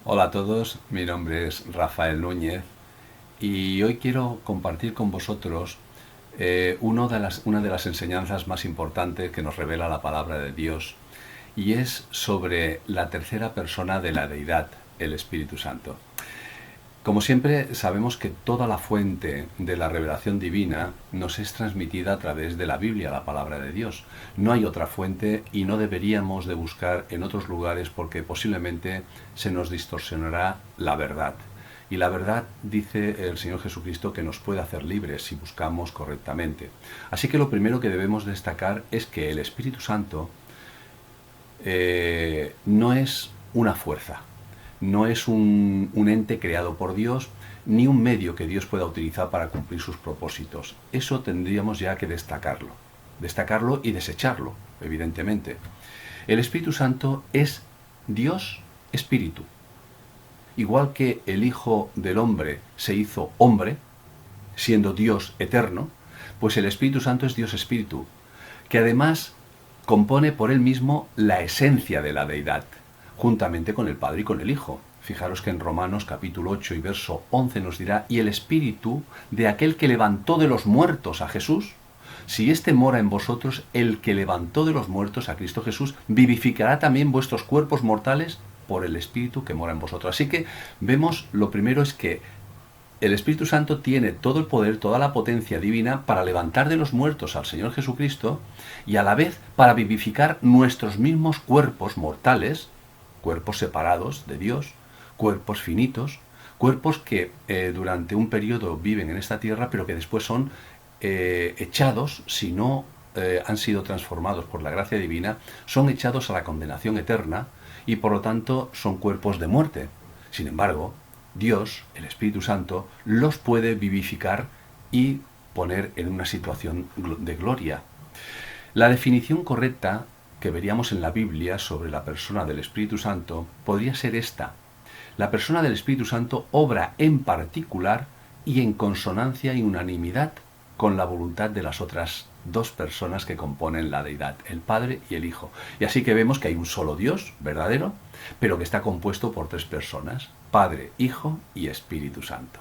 Hola a todos, mi nombre es Rafael Núñez y hoy quiero compartir con vosotros una de las enseñanzas más importantes que nos revela la palabra de Dios, y es sobre la tercera persona de la deidad, el Espíritu Santo. Como siempre, sabemos que toda la fuente de la revelación divina nos es transmitida a través de la Biblia, la palabra de Dios. No hay otra fuente y no deberíamos de buscar en otros lugares porque posiblemente se nos distorsionará la verdad. Y la verdad, dice el Señor Jesucristo, que nos puede hacer libres si buscamos correctamente. Así que lo primero que debemos destacar es que el Espíritu Santo no es una fuerza, no es un ente creado por Dios, ni un medio que Dios pueda utilizar para cumplir sus propósitos. Eso tendríamos ya que destacarlo y desecharlo, evidentemente. El Espíritu Santo es Dios Espíritu. Igual que el Hijo del Hombre se hizo hombre, siendo Dios eterno, pues el Espíritu Santo es Dios Espíritu, que además compone por él mismo la esencia de la deidad, juntamente con el Padre y con el Hijo. Fijaros que en Romanos capítulo 8 y verso 11 nos dirá: y el Espíritu de aquel que levantó de los muertos a Jesús, si éste mora en vosotros, el que levantó de los muertos a Cristo Jesús, vivificará también vuestros cuerpos mortales por el Espíritu que mora en vosotros. Así que vemos, lo primero es que el Espíritu Santo tiene todo el poder, toda la potencia divina para levantar de los muertos al Señor Jesucristo y a la vez para vivificar nuestros mismos cuerpos mortales, cuerpos separados de Dios, cuerpos finitos, cuerpos que durante un periodo viven en esta tierra, pero que después son echados, si no han sido transformados por la gracia divina, son echados a la condenación eterna y por lo tanto son cuerpos de muerte. Sin embargo, Dios, el Espíritu Santo, los puede vivificar y poner en una situación de gloria. La definición correcta que veríamos en la Biblia sobre la persona del Espíritu Santo podría ser esta: la persona del Espíritu Santo obra en particular y en consonancia y unanimidad con la voluntad de las otras dos personas que componen la deidad, el Padre y el Hijo. Y así que vemos que hay un solo Dios verdadero, pero que está compuesto por tres personas: Padre, Hijo y Espíritu Santo.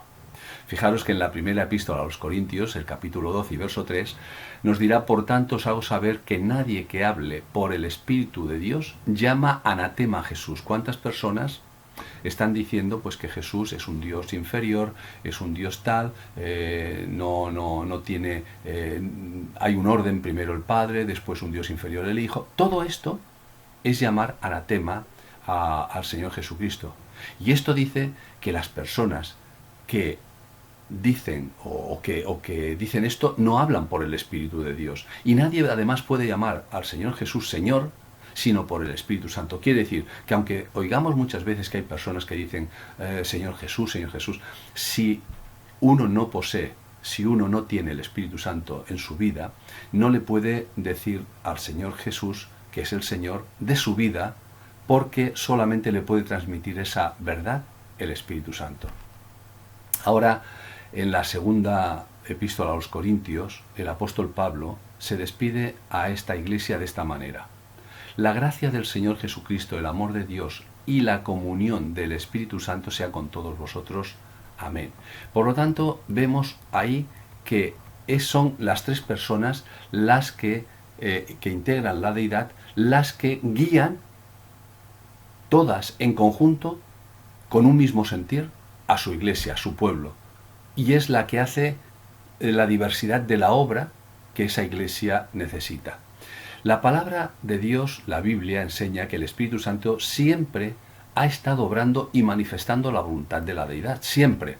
Fijaros que en la primera epístola a los Corintios, el capítulo 12 y verso 3, nos dirá: por tanto os hago saber que nadie que hable por el Espíritu de Dios llama anatema a Jesús. ¿Cuántas personas están diciendo pues que Jesús es un Dios inferior, es un Dios tal, no tiene, hay un orden, primero el Padre, después un Dios inferior el Hijo? Todo esto es llamar anatema al Señor Jesucristo. Y esto dice que las personas que dicen o que dicen esto no hablan por el Espíritu de Dios. Y nadie además puede llamar al Señor Jesús Señor sino por el Espíritu Santo. Quiere decir que aunque oigamos muchas veces que hay personas que dicen Señor Jesús, si uno no posee, si uno no tiene el Espíritu Santo en su vida, no le puede decir al Señor Jesús que es el Señor de su vida, porque solamente le puede transmitir esa verdad el Espíritu Santo. Ahora, en la segunda epístola a los Corintios, el apóstol Pablo se despide a esta iglesia de esta manera: la gracia del Señor Jesucristo, el amor de Dios y la comunión del Espíritu Santo sea con todos vosotros. Amén. Por lo tanto, vemos ahí que son las tres personas las que integran la deidad, las que guían todas en conjunto, con un mismo sentir, a su iglesia, a su pueblo. Y es la que hace la diversidad de la obra que esa iglesia necesita. La palabra de Dios, la Biblia, enseña que el Espíritu Santo siempre ha estado obrando y manifestando la voluntad de la deidad, siempre.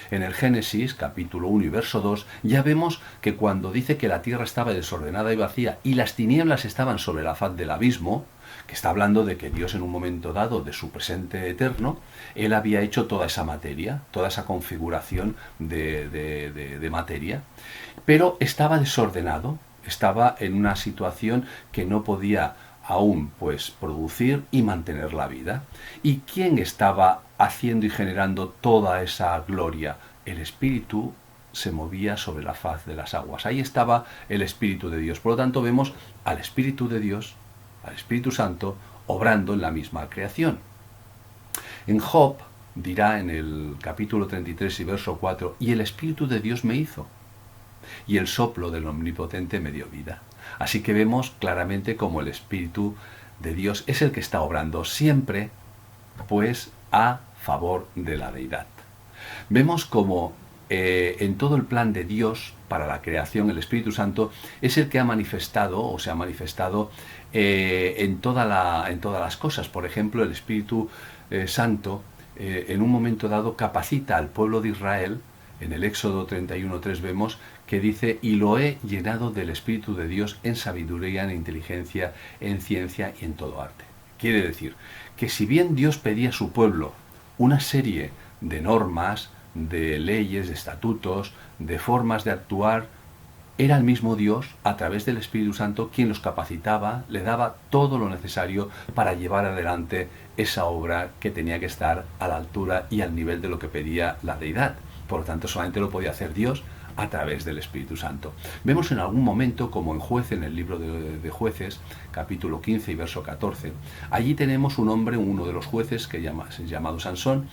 En el Génesis, capítulo 1 y verso 2, ya vemos que cuando dice que la tierra estaba desordenada y vacía y las tinieblas estaban sobre la faz del abismo, que está hablando de que Dios en un momento dado de su presente eterno, Él había hecho toda esa materia, toda esa configuración de materia, pero estaba desordenado, estaba en una situación que no podía aún pues producir y mantener la vida. ¿Y quién estaba haciendo y generando toda esa gloria? El Espíritu se movía sobre la faz de las aguas. Ahí estaba el Espíritu de Dios. Por lo tanto, vemos al Espíritu de Dios, al Espíritu Santo, obrando en la misma creación. En Job dirá en el capítulo 33 y verso 4, y el Espíritu de Dios me hizo, y el soplo del Omnipotente me dio vida. Así que vemos claramente cómo el Espíritu de Dios es el que está obrando siempre, pues, a favor de la deidad. Vemos como en todo el plan de Dios para la creación, el Espíritu Santo es el que ha manifestado o se ha manifestado en todas las cosas. Por ejemplo, el Espíritu Santo en un momento dado capacita al pueblo de Israel. En el Éxodo 31:3 vemos que dice: y lo he llenado del Espíritu de Dios en sabiduría, en inteligencia, en ciencia y en todo arte. Quiere decir que si bien Dios pedía a su pueblo una serie de normas, de leyes, de estatutos, de formas de actuar, era el mismo Dios, a través del Espíritu Santo, quien los capacitaba, le daba todo lo necesario para llevar adelante esa obra que tenía que estar a la altura y al nivel de lo que pedía la deidad. Por lo tanto, solamente lo podía hacer Dios a través del Espíritu Santo. Vemos en algún momento, como en Jueces, en el libro de Jueces, capítulo 15 y verso 14, allí tenemos un hombre, uno de los jueces, que es llamado Sansón,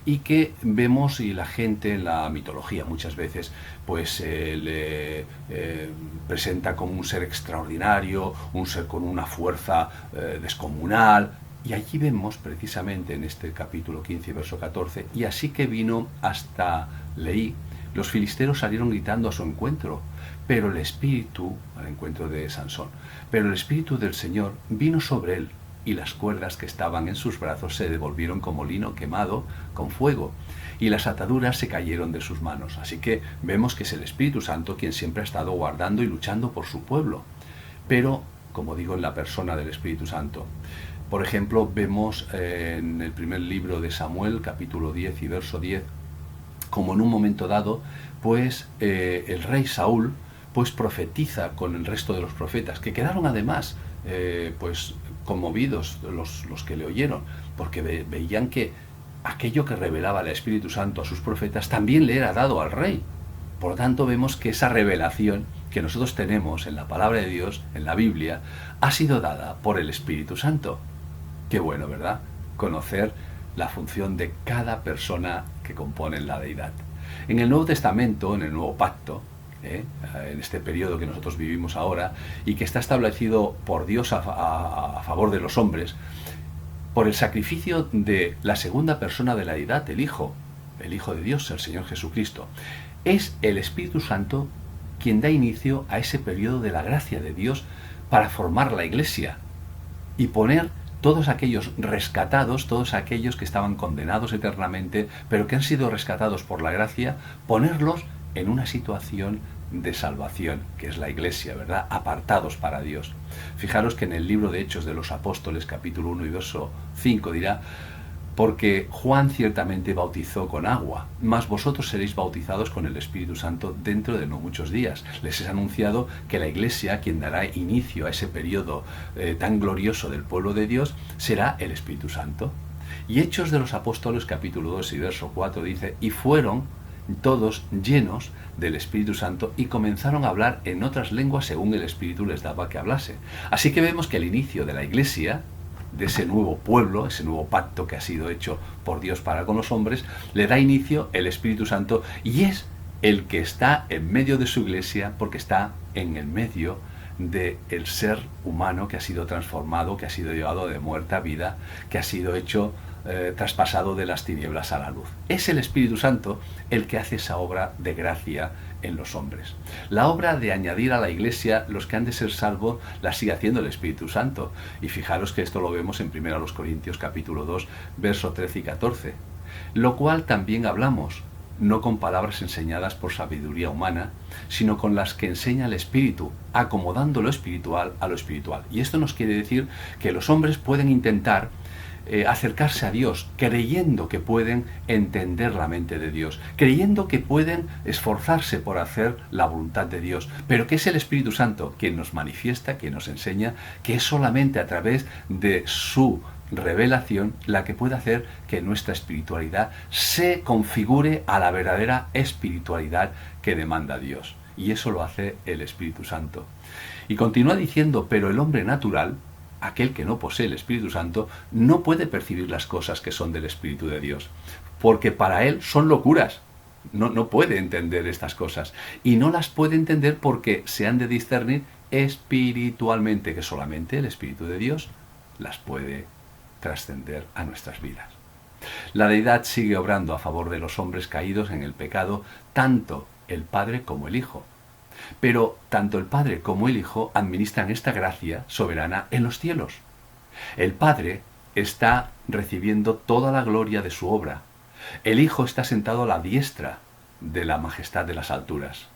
y que vemos, y la gente en la mitología muchas veces pues le presenta como un ser extraordinario, un ser con una fuerza descomunal. Y allí vemos precisamente en este capítulo 15, verso 14, y así que vino hasta Leí, los filisteos salieron gritando a su encuentro, pero el espíritu, al encuentro de Sansón, pero el espíritu del Señor vino sobre él, y las cuerdas que estaban en sus brazos se devolvieron como lino quemado con fuego, y las ataduras se cayeron de sus manos. Así que vemos que es el Espíritu Santo quien siempre ha estado guardando y luchando por su pueblo, pero, como digo, en la persona del Espíritu Santo. Por ejemplo, vemos en el primer libro de Samuel, capítulo 10 y verso 10, como en un momento dado, pues el rey Saúl pues profetiza con el resto de los profetas, que quedaron además pues conmovidos los que le oyeron, porque veían que aquello que revelaba el Espíritu Santo a sus profetas también le era dado al rey. Por lo tanto, vemos que esa revelación que nosotros tenemos en la palabra de Dios, en la Biblia, ha sido dada por el Espíritu Santo. Qué bueno, ¿verdad? Conocer la función de cada persona que compone la deidad. En el Nuevo Testamento, en el Nuevo Pacto, en este periodo que nosotros vivimos ahora, y que está establecido por Dios a favor de los hombres, por el sacrificio de la segunda persona de la deidad, el Hijo de Dios, el Señor Jesucristo, es el Espíritu Santo quien da inicio a ese periodo de la gracia de Dios para formar la Iglesia y poner todos aquellos rescatados, todos aquellos que estaban condenados eternamente, pero que han sido rescatados por la gracia, ponerlos en una situación de salvación, que es la Iglesia, ¿verdad? Apartados para Dios. Fijaros que en el libro de Hechos de los Apóstoles, capítulo 1 y verso 5, dirá: porque Juan ciertamente bautizó con agua, mas vosotros seréis bautizados con el Espíritu Santo dentro de no muchos días. Les he anunciado que la Iglesia, quien dará inicio a ese periodo tan glorioso del pueblo de Dios, será el Espíritu Santo. Y Hechos de los Apóstoles, capítulo 2 y verso 4, dice: y fueron todos llenos del Espíritu Santo y comenzaron a hablar en otras lenguas según el Espíritu les daba que hablase. Así que vemos que el inicio de la Iglesia, de ese nuevo pueblo, ese nuevo pacto que ha sido hecho por Dios para con los hombres, le da inicio el Espíritu Santo, y es el que está en medio de su Iglesia, porque está en el medio del ser humano que ha sido transformado, que ha sido llevado de muerte a vida, que ha sido hecho traspasado de las tinieblas a la luz. Es el Espíritu Santo el que hace esa obra de gracia en los hombres. La obra de añadir a la Iglesia los que han de ser salvos la sigue haciendo el Espíritu Santo. Y fijaros que esto lo vemos en 1 Corintios capítulo 2, verso 13 y 14. Lo cual también hablamos, no con palabras enseñadas por sabiduría humana, sino con las que enseña el Espíritu, acomodando lo espiritual a lo espiritual. Y esto nos quiere decir que los hombres pueden intentar acercarse a Dios, creyendo que pueden entender la mente de Dios, creyendo que pueden esforzarse por hacer la voluntad de Dios, pero que es el Espíritu Santo quien nos manifiesta, quien nos enseña, que es solamente a través de su revelación la que puede hacer que nuestra espiritualidad se configure a la verdadera espiritualidad que demanda Dios. Y eso lo hace el Espíritu Santo. Y continúa diciendo: pero el hombre natural aquel que no posee el Espíritu Santo no puede percibir las cosas que son del Espíritu de Dios, porque para él son locuras. No puede entender estas cosas y no las puede entender porque se han de discernir espiritualmente, que solamente el Espíritu de Dios las puede trascender a nuestras vidas. La deidad sigue obrando a favor de los hombres caídos en el pecado, tanto el Padre como el Hijo. Pero tanto el Padre como el Hijo administran esta gracia soberana en los cielos. El Padre está recibiendo toda la gloria de su obra. El Hijo está sentado a la diestra de la majestad de las alturas.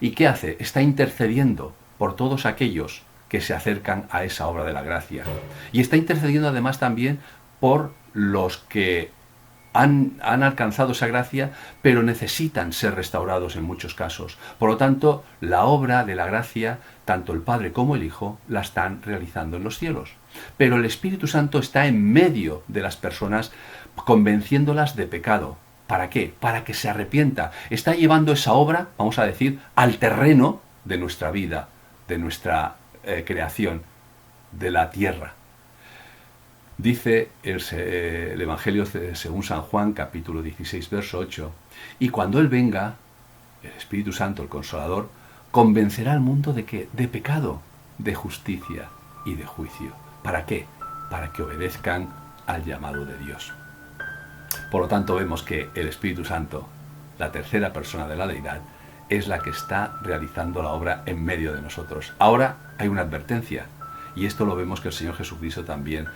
¿Y qué hace? Está intercediendo por todos aquellos que se acercan a esa obra de la gracia. Y está intercediendo además también por los que han alcanzado esa gracia, pero necesitan ser restaurados en muchos casos. Por lo tanto, la obra de la gracia, tanto el Padre como el Hijo, la están realizando en los cielos. Pero el Espíritu Santo está en medio de las personas, convenciéndolas de pecado. ¿Para qué? Para que se arrepienta. Está llevando esa obra, vamos a decir, al terreno de nuestra vida, de nuestra creación, de la tierra. Dice el Evangelio según San Juan, capítulo 16, verso 8, y cuando Él venga, el Espíritu Santo, el Consolador, convencerá al mundo de que de pecado, de justicia y de juicio. ¿Para qué? Para que obedezcan al llamado de Dios. Por lo tanto, vemos que el Espíritu Santo, la tercera persona de la deidad, es la que está realizando la obra en medio de nosotros. Ahora hay una advertencia, y esto lo vemos que el Señor Jesucristo también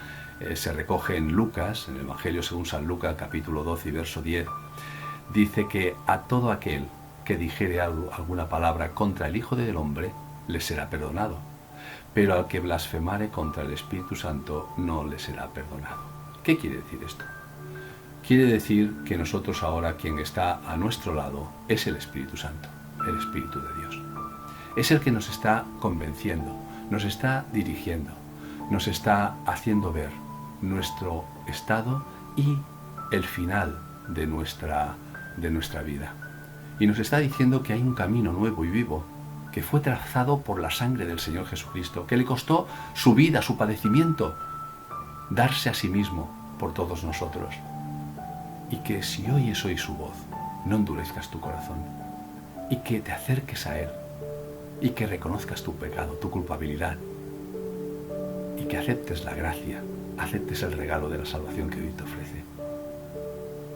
se recoge en Lucas, en el Evangelio según San Lucas, capítulo 12 y verso 10. Dice que a todo aquel que dijere alguna palabra contra el Hijo del Hombre, le será perdonado. Pero al que blasfemare contra el Espíritu Santo, no le será perdonado. ¿Qué quiere decir esto? Quiere decir que nosotros ahora, quien está a nuestro lado, es el Espíritu Santo, el Espíritu de Dios. Es el que nos está convenciendo, nos está dirigiendo, nos está haciendo ver nuestro estado y el final de nuestra vida. Y nos está diciendo que hay un camino nuevo y vivo que fue trazado por la sangre del Señor Jesucristo, que le costó su vida, su padecimiento, darse a sí mismo por todos nosotros. Y que si oyes hoy su voz, no endurezcas tu corazón, y que te acerques a Él, y que reconozcas tu pecado, tu culpabilidad, y que aceptes la gracia, aceptes el regalo de la salvación que hoy te ofrece.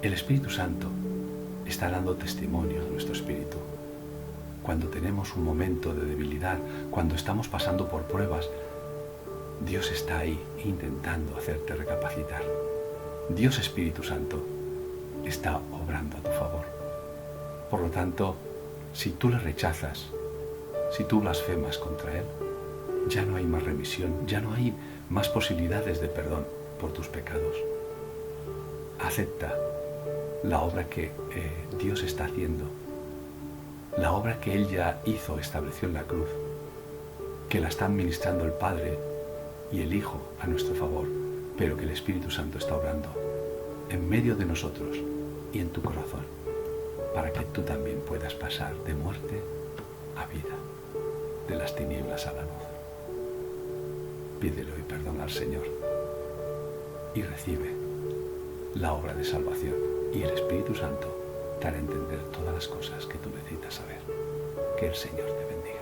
El Espíritu Santo está dando testimonio a nuestro espíritu. Cuando tenemos un momento de debilidad, cuando estamos pasando por pruebas, Dios está ahí intentando hacerte recapacitar. Dios Espíritu Santo está obrando a tu favor. Por lo tanto, si tú le rechazas, si tú blasfemas contra Él, ya no hay más remisión, ya no hay más posibilidades de perdón por tus pecados. Acepta la obra que Dios está haciendo, la obra que Él ya hizo, estableció en la cruz, que la están ministrando el Padre y el Hijo a nuestro favor, pero que el Espíritu Santo está obrando en medio de nosotros y en tu corazón, para que tú también puedas pasar de muerte a vida, de las tinieblas a la luz. Pídele hoy perdón al Señor y recibe la obra de salvación, y el Espíritu Santo te hará entender todas las cosas que tú necesitas saber. Que el Señor te bendiga.